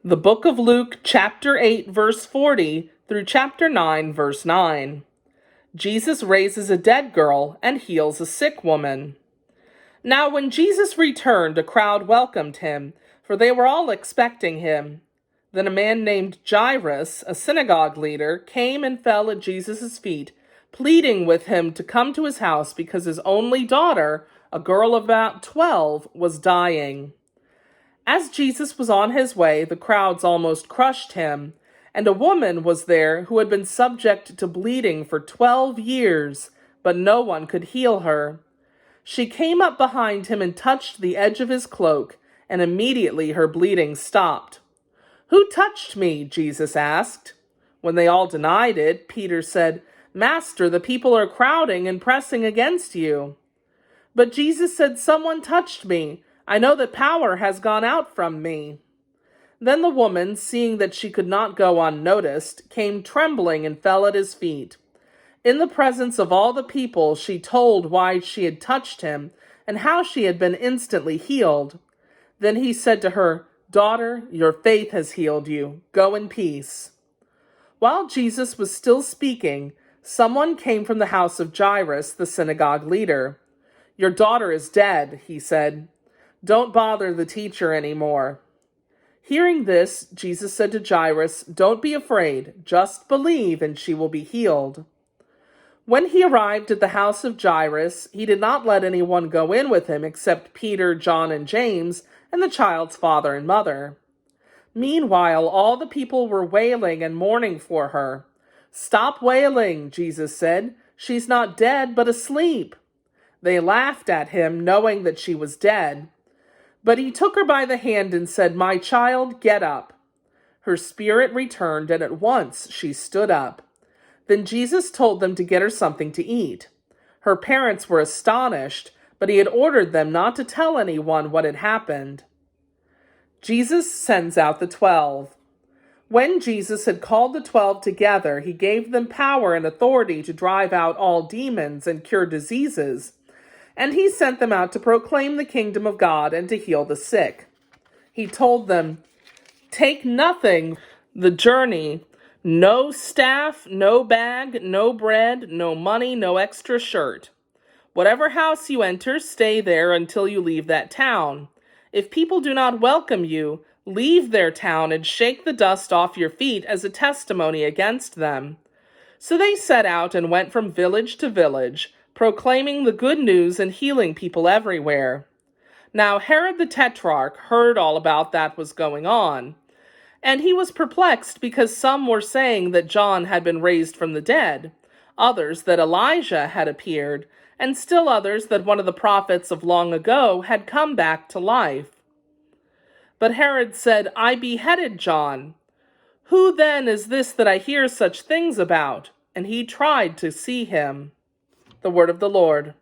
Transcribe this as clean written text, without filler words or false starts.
The book of Luke, chapter 8, verse 40 through chapter 9, verse 9. Jesus raises a dead girl and heals a sick woman. Now when Jesus returned, a crowd welcomed him, for they were all expecting him. Then a man named Jairus, a synagogue leader, came and fell at Jesus' feet, pleading with him to come to his house because his only daughter, a girl of about 12, was dying. As Jesus was on his way, the crowds almost crushed him, and a woman was there who had been subject to bleeding for 12 years, but no one could heal her. She came up behind him and touched the edge of his cloak, and immediately her bleeding stopped. "Who touched me?" Jesus asked. When they all denied it, Peter said, "Master, the people are crowding and pressing against you." But Jesus said, "Someone touched me. I know that power has gone out from me." Then the woman, seeing that she could not go unnoticed, came trembling and fell at his feet. In the presence of all the people, she told why she had touched him and how she had been instantly healed. Then he said to her, "Daughter, your faith has healed you. Go in peace." While Jesus was still speaking, someone came from the house of Jairus, the synagogue leader. "Your daughter is dead," he said. "Don't bother the teacher anymore." Hearing this, Jesus said to Jairus, "Don't be afraid, just believe and she will be healed." When he arrived at the house of Jairus, he did not let anyone go in with him except Peter, John, and James, and the child's father and mother. Meanwhile, all the people were wailing and mourning for her. "Stop wailing," Jesus said. "She's not dead, but asleep." They laughed at him, knowing that she was dead. But he took her by the hand and said, "My child, get up." Her spirit returned, and at once she stood up. Then Jesus told them to get her something to eat. Her parents were astonished, but he had ordered them not to tell anyone what had happened. Jesus sends out the 12. When Jesus had called the 12 together, he gave them power and authority to drive out all demons and cure diseases. And he sent them out to proclaim the kingdom of God and to heal the sick. He told them, "Take nothing the journey, no staff, no bag, no bread, no money, no extra shirt. Whatever house you enter, stay there until you leave that town. If people do not welcome you, leave their town and shake the dust off your feet as a testimony against them." So they set out and went from village to village, proclaiming the good news and healing people everywhere. Now Herod the Tetrarch heard all about that was going on, and he was perplexed because some were saying that John had been raised from the dead, others that Elijah had appeared, and still others that one of the prophets of long ago had come back to life. But Herod said, "I beheaded John. Who then is this that I hear such things about?" And he tried to see him. The word of the Lord.